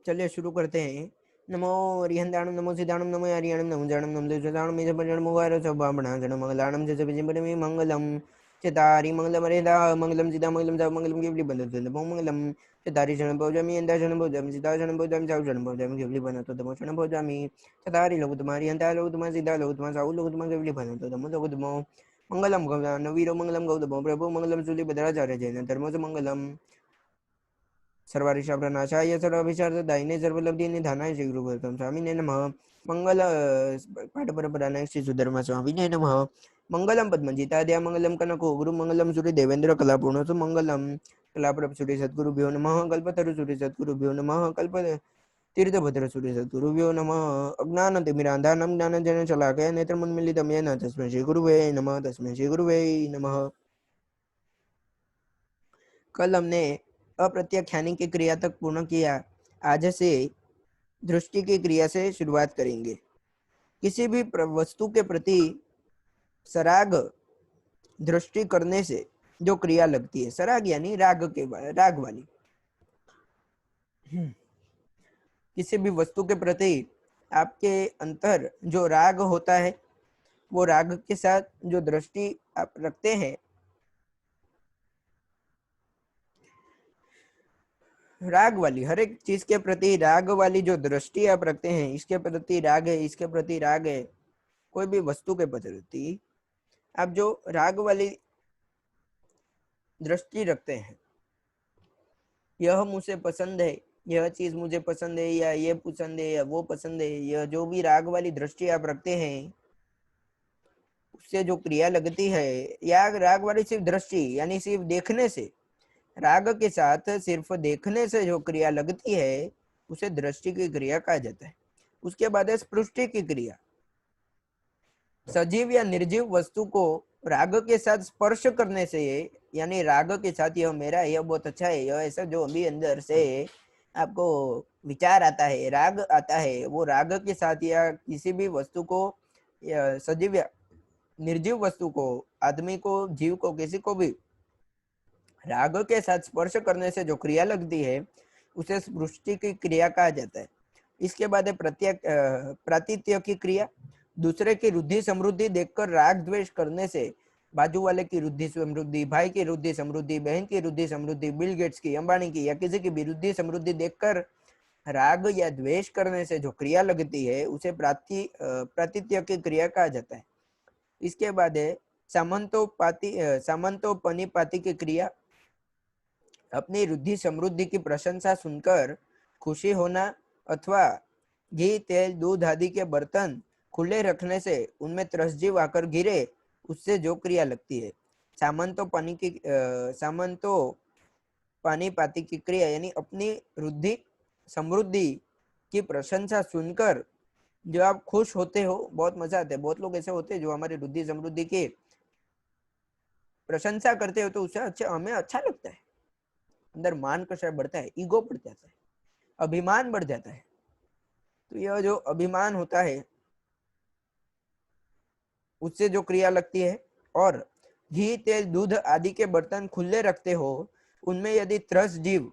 चलिए शुरू करते हैं। नमो अरिहंताणं नमो सिद्धाणं नमो हरियाणं नमो जाणं नमो देवताणं मे जपणं मुगारो सभामणं जन मंगलाणं च विजिबणे मंगलम चतारि मंगलम अरेदा मंगलम सीता मंगलम सा मंगलम केवली बंधु नमो मंगलम चतारि शरण भोजामि अंधा शरण भोजामि सीता शरण भोजामि साउ शरण भोजामि केवली बंधु नमो शरण भोजामि चतारि लोकतमारि अंधा लोकतमा सीता लोकतमा साउ लोकतमा केवली बंधु नमो लोकतमो मंगलम गौतम वीरो मंगलम गौतमो प्रभु मंगलम सूर्यभद्राचार्य जैन धर्मो मंगलम सर्वारिषाभ्रनाशाय सर्वाभिषादायिने सर्वलब्धि निधानाय श्री गुरुगौतम स्वामिने नमः। मंगल पाठपरपरायणाय श्री सुधर्मा स्वामिने नमः। मंगलम पद्मजिताद्या मंगलम कनको गुरु मंगलम सूर्य देवेंद्र कलापूर्ण मंगलम कलाप्रभ सूर्य सद्गुरुभ्यो नमः। कल्पतरु सूर्य सद्गुरुभ्यो नमः। कल्प तीर्थभद्र सूर्य सद्गुरुभ्यो नमः। अज्ञानतिमिरान्धानं ज्ञानञ्जनं शलाकया नेत्रमुन्मीलितं येन तस्मै श्रीगुरुवे नमः। तस्मै श्रीगुरुवे नमः। कल हमने अप्रत्याख्यानी की क्रिया तक पूर्ण किया। आज से दृष्टि की क्रिया से शुरुआत करेंगे। किसी भी वस्तु के प्रति सराग दृष्टि करने से जो क्रिया लगती है, सराग यानी राग राग वाली। किसी भी वस्तु के प्रति आपके अंतर जो राग होता है, वो राग के साथ जो दृष्टि आप रखते हैं, राग वाली हर एक चीज के प्रति राग वाली जो दृष्टि आप रखते हैं, इसके प्रति राग है, इसके प्रति राग है, कोई भी वस्तु के प्रति आप जो राग वाली दृष्टि रखते हैं, यह मुझे पसंद है, यह चीज मुझे पसंद है, या ये पसंद है, या वो पसंद है, यह जो भी राग वाली दृष्टि आप रखते हैं, उससे जो क्रिया लगती है, या राग वाली सिर्फ दृष्टि यानी सिर्फ देखने से, राग के साथ सिर्फ देखने से जो क्रिया लगती है, उसे दृष्टि की क्रिया कहा जाता है। उसके बाद है स्पृष्टि की क्रिया। सजीव या निर्जीव वस्तु को राग के साथ स्पर्श करने से, यानी राग के साथ यह मेरा है, यह बहुत अच्छा है, यह ऐसा जो अभी अंदर से आपको विचार आता है, राग आता है, वो राग के साथ या किसी भी वस्तु को, या सजीव या निर्जीव वस्तु को, आदमी को, जीव को, किसी को भी राग के साथ स्पर्श करने से जो क्रिया लगती है, उसे स्पृष्टि की क्रिया कहा जाता है। इसके बाद है प्रातिथ्य की क्रिया। दूसरे की रुद्धि समृद्धि देखकर राग द्वेष करने से, बाजू वाले की रुद्धि समृद्धि, भाई की रुद्धि समृद्धि, बहन की रुद्धि समृद्धि, बिल गेट्स की, अंबानी की, या किसी की भी रुद्धि समृद्धि देखकर राग या द्वेष करने से जो क्रिया लगती है, उसे प्रातिथ्य की क्रिया कहा जाता है। इसके बाद है सामंतोपनिपाति की क्रिया। अपनी रुद्धि समृद्धि की प्रशंसा सुनकर खुशी होना, अथवा घी तेल दूध आदि के बर्तन खुले रखने से उनमें त्रसजीव आकर गिरे, उससे जो क्रिया लगती है। सामंतो पानीपाती की क्रिया यानी अपनी रुद्धि समृद्धि की प्रशंसा सुनकर जो आप खुश होते हो, बहुत मजा आता है। बहुत लोग ऐसे होते हैं जो हमारी रुद्धि समृद्धि की प्रशंसा करते हो, तो उससे हमें अच्छा लगता है, अंदर मान कषाय बढ़ता है, ईगो बढ़ जाता है, अभिमान बढ़ जाता है। तो यह जो अभिमान होता है, उससे जो क्रिया लगती है। और घी तेल दूध आदि के बर्तन खुले रखते हो, उनमें यदि त्रस जीव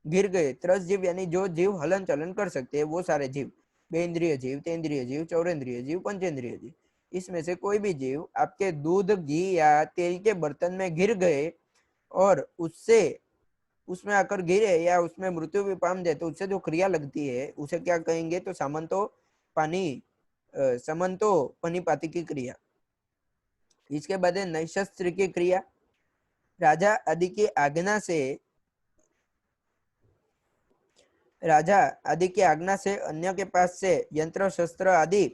गिर गए, त्रस जीव यानी जो जीव हलन चलन कर सकते हैं, वो सारे जीव, बेन्द्रिय जीव, तेन्द्रिय जीव, चौरेन्द्रिय जीव, पंचेंद्रिय जीव, इसमें से कोई भी जीव आपके दूध घी या तेल के बर्तन में गिर गए और उससे उसमें आकर गिरे या उसमें मृत्यु भी पाम जाए, तो उससे जो क्रिया लगती है, उसे क्या कहेंगे? तो समंतो पनिपाति की क्रिया। इसके बाद है नैशस्त्र की क्रिया। राजा आदि की आज्ञा से अन्य के पास से यंत्र शस्त्र आदि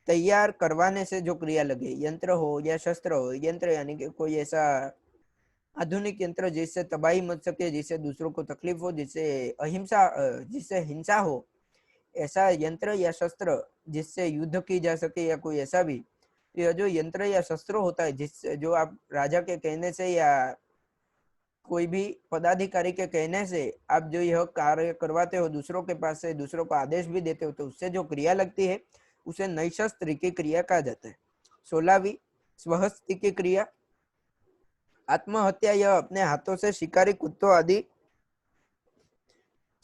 तैयार करवाने से जो क्रिया लगे, यंत्र हो या शस्त्र हो, यंत्र यानी कि कोई ऐसा आधुनिक यंत्र जिससे तबाही मच सके, जिससे दूसरों को तकलीफ हो, जिससे हिंसा हो, ऐसा यंत्र या शस्त्र जिससे युद्ध की जा सके, या कोई ऐसा भी, यह जो यंत्र या शस्त्र होता है, जिससे जो आप राजा के कहने से या कोई भी पदाधिकारी के कहने से आप जो यह कार्य करवाते हो, दूसरों के पास से दूसरों को आदेश भी देते हो, तो उससे जो क्रिया लगती है, उसे नैशस्त्र की क्रिया कहा जाता है। 16वीं स्वहस्ति की क्रिया। आत्महत्या, यह अपने हाथों से शिकारी कुत्तों आदि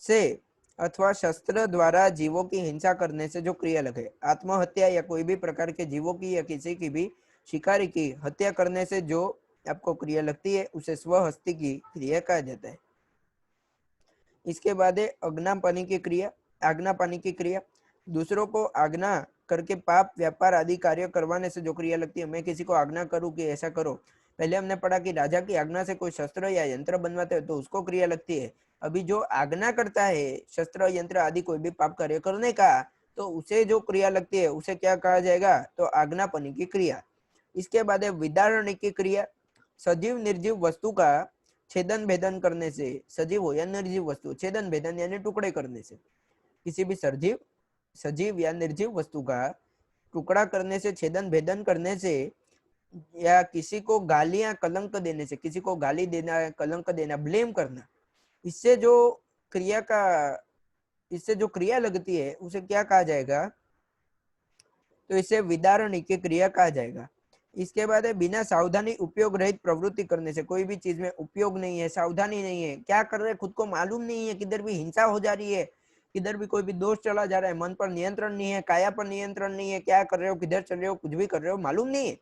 से अथवा शस्त्र द्वारा जीवों की हिंसा करने से जो क्रिया लगे। आत्महत्या या कोई भी प्रकार के जीवों की या किसी की भी शिकारी की हत्या करने से जो आपको क्रिया लगती है उसे स्वहस्ती की क्रिया कहा जाता है। इसके बाद है आज्ञापानी की क्रिया। आज्ञापानी की क्रिया दूसरों को आज्ञा करके पाप व्यापार आदि कार्य करवाने से जो क्रिया लगती है। मैं किसी को आज्ञा करूं कि ऐसा करो। पहले हमने पढ़ा कि राजा की आज्ञा से कोई शस्त्र या यंत्र बनवाते हैं तो उसको क्रिया लगती है। अभी जो आज्ञा करता है शस्त्र यंत्र आदि कोई भी पाप कार्य करने का, तो उसे जो क्रिया लगती है उसे क्या कहा जाएगा, तो आज्ञापनी की क्रिया। इसके बाद है विदारणी की क्रिया। सजीव निर्जीव वस्तु का छेदन भेदन करने से, सजीव हो या निर्जीव वस्तु, छेदन भेदन यानी टुकड़े करने से, किसी भी सजीव या निर्जीव वस्तु का टुकड़ा करने से, छेदन भेदन करने से, या किसी को गालियां कलंक देने से, किसी को गाली देना, कलंक देना, ब्लेम करना, इससे जो क्रिया लगती है उसे क्या कहा जाएगा, तो इसे विदारणी की क्रिया कहा जाएगा। इसके बाद है बिना सावधानी उपयोग रहित प्रवृत्ति करने से। कोई भी चीज में उपयोग नहीं है, सावधानी नहीं है, क्या कर रहे खुद को मालूम नहीं है, किधर भी हिंसा हो जा रही है, किधर भी कोई भी दोष चला जा रहा है, मन पर नियंत्रण नहीं है, काया पर नियंत्रण नहीं है, क्या कर रहे हो, किधर चल रहे हो, कुछ भी कर रहे हो मालूम नहीं है,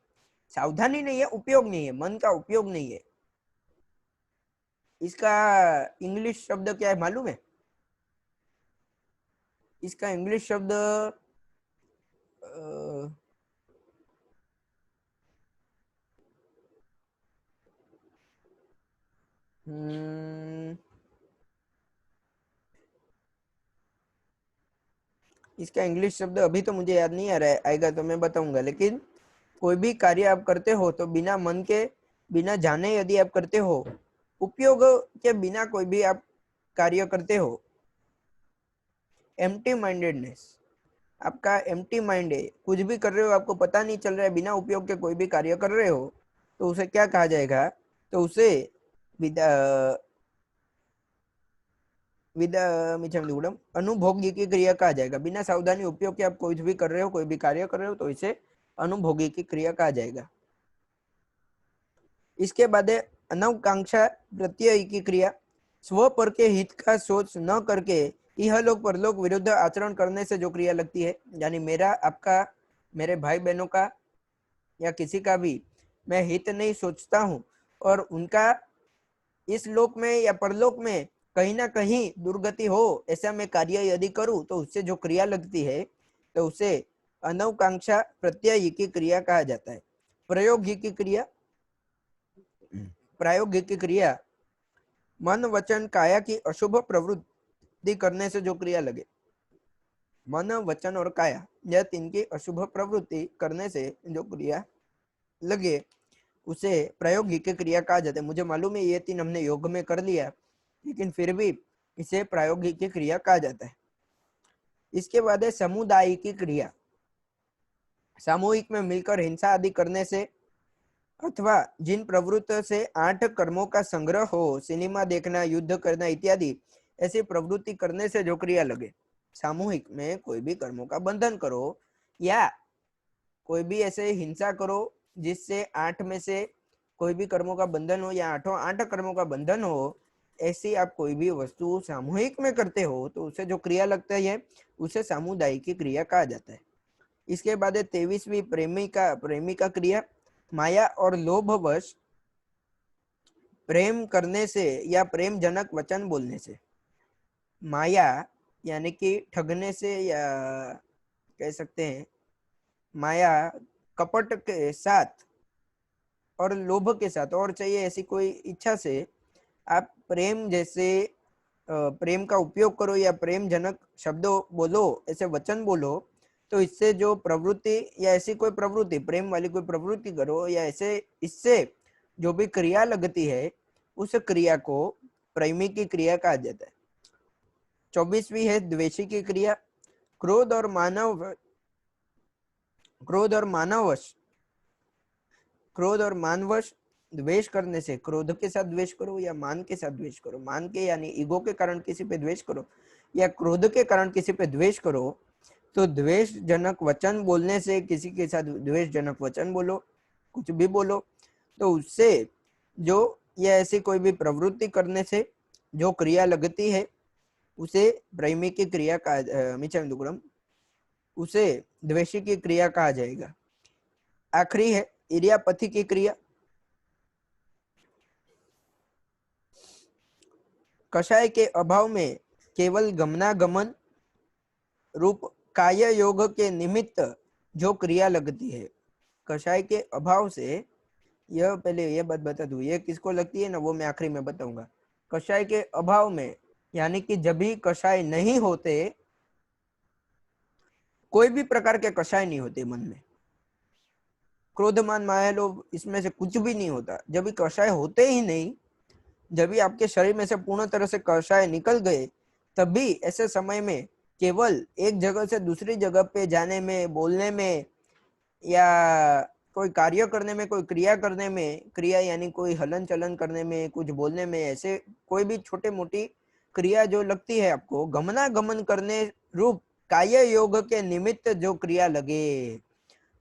सावधानी नहीं है, उपयोग नहीं है, मन का उपयोग नहीं है। इसका इंग्लिश शब्द क्या है मालूम है? इसका इंग्लिश शब्द इसका इंग्लिश शब्द अभी तो मुझे याद नहीं आ रहा है, आएगा तो मैं बताऊंगा। लेकिन कोई भी कार्य आप करते हो तो बिना मन के, बिना जाने यदि आप करते हो, उपयोग के बिना कोई भी आप कार्य करते हो, एम्प्टी माइंडेडनेस, आपका एम्प्टी माइंड है, कुछ भी कर रहे हो आपको पता नहीं चल रहा है, बिना उपयोग के कोई भी कार्य कर रहे हो, तो उसे क्या कहा जाएगा, तो उसे अनुभोगी की क्रिया कहा जाएगा। बिना सावधानी उपयोग के आप कोई भी कर रहे हो, कोई भी कार्य कर रहे हो, तो इसे अनुभोगी की क्रिया कहा जाएगा। इसके बाद है अनवकांक्षा प्रत्यय की क्रिया। स्व पर के हित का सोच न करके इहलोक परलोक विरुद्ध आचरण करने से जो क्रिया लगती है, यानी मेरा, आपका, मेरे भाई बहनों का या किसी का भी मैं हित नहीं सोचता हूँ, और उनका इस लोक में या परलोक में कहीं ना कहीं दुर्गति हो, ऐसा मैं कार्य यदि करूं, तो उससे जो क्रिया लगती है तो उसे अनवकांक्षा प्रत्यय की क्रिया कहा जाता है। प्रायोगिक क्रिया। प्रायोगिक क्रिया मन वचन काया की अशुभ प्रवृत्ति करने से जो क्रिया लगे। मन वचन और काया यह तीन की अशुभ प्रवृत्ति करने से जो क्रिया लगे उसे प्रायोगिक क्रिया कहा जाता है। मुझे मालूम है ये तीन हमने योग में कर लिया, लेकिन फिर भी इसे प्रायोगिक क्रिया कहा जाता है। इसके बाद है सामुदायिक क्रिया। सामूहिक में मिलकर हिंसा आदि करने से, अथवा जिन प्रवृत्तियों से 8 कर्मों का संग्रह हो, सिनेमा देखना, युद्ध करना इत्यादि ऐसी प्रवृत्ति करने से जो क्रिया लगे। सामूहिक में कोई भी कर्मों का बंधन करो, या कोई भी ऐसे हिंसा करो जिससे 8 में से कोई भी कर्मों का बंधन हो, या 8 कर्मों का बंधन हो, ऐसी आप कोई भी वस्तु सामूहिक में करते हो तो उसे जो क्रिया लगता है उसे सामुदायिक की क्रिया कहा जाता है। इसके बाद 23वीं प्रेमिका क्रिया। माया और लोभवश प्रेम करने से या प्रेम जनक वचन बोलने से। माया यानी कि ठगने से, या कह सकते हैं माया कपट के साथ और लोभ के साथ, और चाहिए ऐसी कोई इच्छा से आप प्रेम जैसे प्रेम का उपयोग करो या प्रेम जनक शब्दों बोलो, ऐसे वचन बोलो, तो इससे जो प्रवृत्ति या ऐसी कोई प्रवृत्ति, प्रेम वाली कोई प्रवृत्ति करो, या ऐसे इससे जो भी क्रिया लगती है उस क्रिया को प्रेमी की क्रिया कहा जाता है। 24वीं है द्वेषी की क्रिया। क्रोध और मानवश द्वेष करने से, क्रोध के साथ द्वेष करो या मान के साथ द्वेष करो, मान के यानी ईगो के कारण किसी पे द्वेष करो, या क्रोध के कारण किसी पे द्वेष करो, तो द्वेष जनक वचन बोलने से, किसी के साथ द्वेष जनक वचन बोलो, कुछ भी बोलो, तो उससे जो, या ऐसी कोई भी प्रवृत्ति करने से जो क्रिया लगती है उसे प्रेमी की क्रिया कहा, मिच्छामि दुक्कडम, उसे द्वेषी की क्रिया कहा जाएगा। आखिरी है इरियापथी की क्रिया। कषाय के अभाव में केवल गमनागमन रूप काय योग के निमित्त जो क्रिया लगती है, कषाय के अभाव से, यह पहले यह बात बता दूं, ये किसको लगती है ना, वो मैं आखिरी में बताऊंगा। कषाय के अभाव में यानी कि जब भी कषाय नहीं होते, कोई भी प्रकार के कषाय नहीं होते मन में, क्रोधमान माया लोभ इसमें से कुछ भी नहीं होता, जब भी कषाय होते ही नहीं, जब भी आपके शरीर में से पूर्ण तरह से कषाय निकल गए, तब भी ऐसे समय में केवल एक जगह से दूसरी जगह पे जाने में, बोलने में, या कोई कार्य करने में, कोई क्रिया करने में, क्रिया यानी कोई हलन चलन करने में, कुछ बोलने में, ऐसे कोई भी छोटे मोटी क्रिया जो लगती है आपको, गमनागमन करने रूप काय योग के निमित्त जो क्रिया लगे,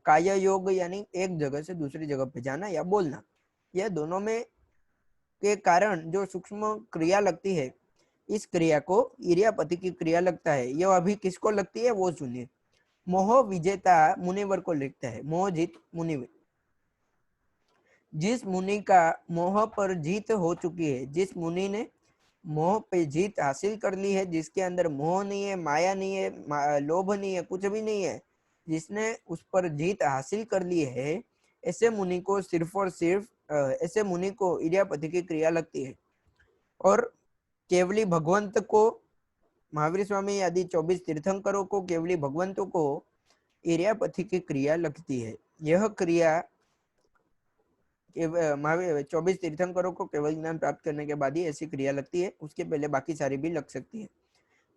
काय योग यानी एक जगह से दूसरी जगह पे जाना या बोलना, यह दोनों में के कारण जो सूक्ष्म क्रिया लगती है, इस क्रिया को इरियापति की क्रिया लगता है। यह अभी किसको लगती है वो सुनिए। मोह विजेता मुनिवर को लिखता है, मोहजित मुनिवर, जिस मुनि का मोह पर जीत हो चुकी है, जिस मुनि ने मोह पे जीत हासिल कर ली है, जिसके अंदर मोह नहीं है, माया नहीं है, लोभ नहीं है, कुछ भी नहीं है, जिसने उस पर जीत हासिल कर ली है, ऐसे मुनि को सिर्फ और सिर्फ ऐसे मुनि को इरियापति की क्रिया लगती है। और केवली भगवंत को, महावीर स्वामी आदि 24 तीर्थंकरों को, केवली भगवंतों को इरियापति की क्रिया लगती है। यह क्रिया महावीर 24 तीर्थंकरों को केवल ज्ञान प्राप्त करने के बाद ही ऐसी क्रिया लगती है, उसके पहले बाकी सारी भी लग सकती है।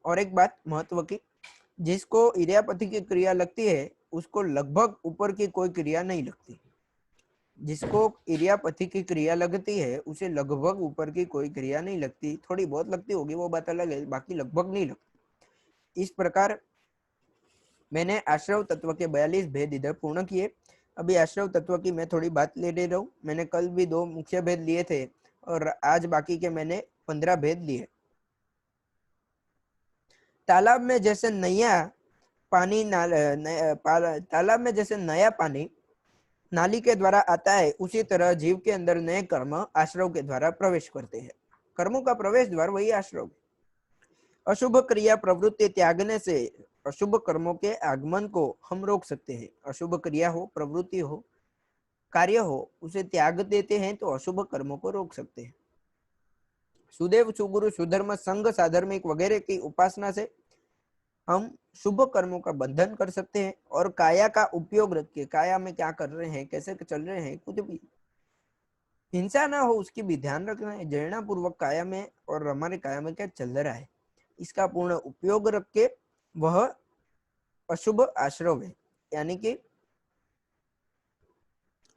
और एक बात महत्व की, जिसको इरियापति की क्रिया लगती है उसको लगभग ऊपर की कोई क्रिया नहीं लगती, जिसको इरियापति की क्रिया लगती है उसे लगभग ऊपर की कोई क्रिया नहीं लगती, थोड़ी बहुत लगती होगी वो बात अलग है, बाकी लगभग नहीं लगती। इस प्रकार मैंने आश्रव तत्व के 42 भेद इधर पूर्ण किए। अभी आश्रव तत्व की मैं थोड़ी बात ले रहा हूँ। मैंने कल भी 2 मुख्य भेद लिए थे और आज बाकी के मैंने 15 भेद लिए। तालाब में जैसे नया पानी तालाब में जैसे नया पानी नाली के द्वारा आता है, उसी तरह जीव के अंदर नए कर्म आश्रव के द्वारा प्रवेश करते हैं। कर्मों का प्रवेश द्वार वही आश्रव। अशुभ क्रिया प्रवृत्ति त्यागने से अशुभ कर्मों के आगमन को हम रोक सकते हैं। अशुभ क्रिया हो, प्रवृत्ति हो, कार्य हो, उसे त्याग देते हैं तो अशुभ कर्मों को रोक सकते हैं। सुदेव, सुगुरु, सुधर्म, संग, साधर्मिक वगैरह की उपासना से हम शुभ कर्मों का बंधन कर सकते हैं। और काया का उपयोग रख के, काया में क्या कर रहे हैं, कैसे चल रहे हैं, कुछ भी हिंसा ना हो उसकी भी ध्यान रखना है। जयना पूर्वक काया में और हमारे काया में क्या चल रहा है, इसका पूर्ण उपयोग रख के वह अशुभ आश्रव है, यानी कि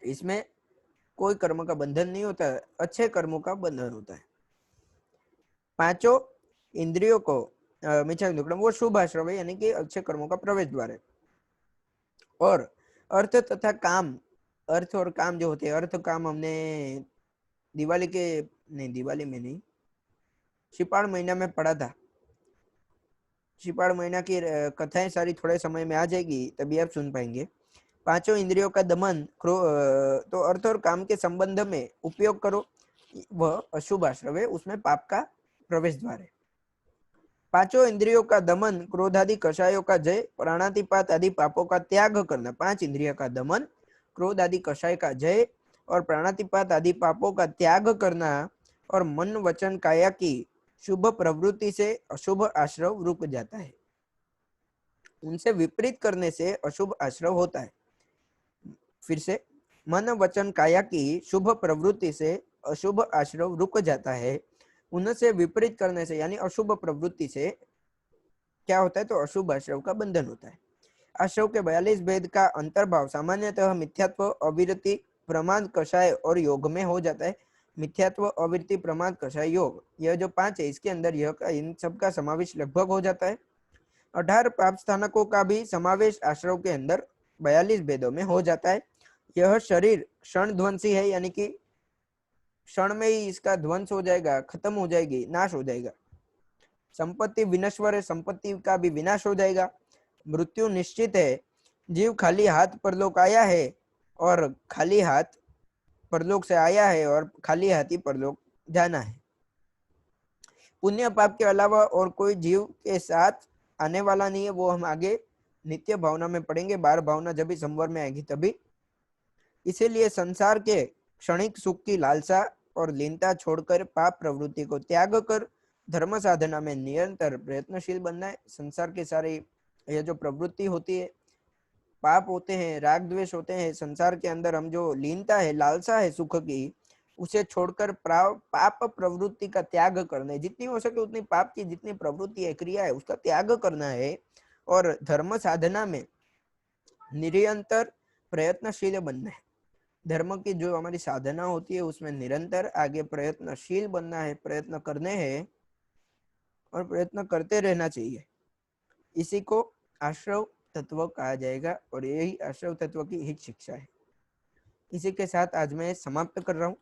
इसमें कोई कर्म का बंधन नहीं होता है, अच्छे कर्मों का बंधन होता है। पांचों इंद्रियों को मिच्छामि दुक्कडम, वो शुभ आश्रव है, यानी कि अच्छे कर्मों का प्रवेश द्वार है। और अर्थ तथा काम, अर्थ और काम जो होते हैं, अर्थ काम हमने दिवाली के नहीं, दिवाली में नहीं, शिपाड़ महीना में पढ़ा था। शिपाड़ महीना की कथाएं सारी थोड़े समय में आ जाएगी, तभी आप सुन पाएंगे। पांचों इंद्रियों का दमन तो अर्थ और काम के संबंध में उपयोग करो, वह अशुभ आश्रव है, उसमें पाप का प्रवेश द्वार है। पांचों इंद्रियों का दमन, क्रोध आदि कषायों का जय, प्राणातिपात आदि पापों का त्याग करना। 5 इंद्रियों का दमन, क्रोध आदि कषाय का जय और प्राणातिपात आदि पापों का त्याग करना, और मन वचन काया की शुभ प्रवृत्ति से अशुभ आश्रव रुक जाता है। उनसे विपरीत करने से अशुभ आश्रव होता है। फिर से, मन वचन काया की शुभ प्रवृत्ति से अशुभ आश्रव रुक जाता है। उनसे विपरीत करने से यानी अशुभ प्रवृत्ति से क्या होता है, तो अशुभ आश्रव का बंधन होता है। आश्रव के 42 भेद का अंतर्भाव सामान्यतः मिथ्यात्व, अविरति, प्रमाद, कषाय और योग में हो जाता है। मिथ्यात्व, अविरति, प्रमाद, कषाय, योग, यह जो 5 है, इसके अंदर यह इन सब का समावेश लगभग हो जाता है। 18 पाप स्थानकों का भी समावेश आश्रव के अंदर 42 भेदों में हो जाता है। यह शरीर क्षण ध्वंसी है, यानी कि क्षण में ही इसका ध्वंस हो जाएगा, खत्म हो जाएगी, नाश हो जाएगा। संपत्ति विनश्वर है, संपत्ति का भी विनाश हो जाएगा। मृत्यु निश्चित है। जीव खाली हाथ परलोक आया है और खाली हाथ परलोक से आया है और खाली हाथ ही परलोक जाना है। पुण्य पाप के अलावा और कोई जीव के साथ आने वाला नहीं है, वो हम आगे नित्य भावना में पढ़ेंगे। 12 भावना जब भी संवर में आएगी तभी। इसीलिए संसार के क्षणिक सुख की लालसा और लीनता छोड़कर पाप प्रवृत्ति को त्याग कर धर्म साधना में निरंतर प्रयत्नशील बनना है। संसार के सारे ये जो प्रवृत्ति होती है, पाप होते हैं, राग द्वेष होते हैं, संसार के अंदर हम जो लीनता है, लालसा है सुख की, उसे छोड़कर पाप प्रवृत्ति का त्याग करना है। जितनी हो सके उतनी पाप की जितनी प्रवृत्ति है, क्रिया है, उसका त्याग करना है और धर्म साधना में निरंतर प्रयत्नशील बनना है। धर्म की जो हमारी साधना होती है उसमें निरंतर आगे प्रयत्नशील बनना है, प्रयत्न करने हैं और प्रयत्न करते रहना चाहिए। इसी को आश्रव तत्व कहा जाएगा और यही आश्रव तत्व की हित शिक्षा है। इसी के साथ आज मैं समाप्त कर रहा हूँ।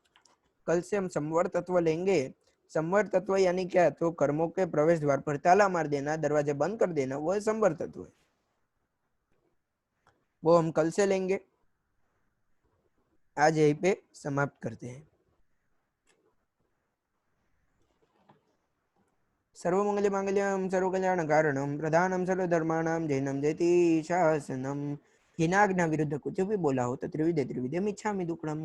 कल से हम संवर तत्व लेंगे। संवर तत्व यानी क्या? तो कर्मों के प्रवेश द्वार पर ताला मार देना, दरवाजे बंद कर देना, वो संवर तत्व है। वो हम कल से लेंगे। आज यहीं पे समाप्त करते हैं। सर्वमंगल मांगल्यम सर्वकल्याण कारणम प्रधानम सर्वधर्माणां जैनम जयति शासनम। हिनाग्न विरुद्ध कुछ भी बोला हो तो त्रिविधे त्रिविधे मिच्छामि दुक्कडम।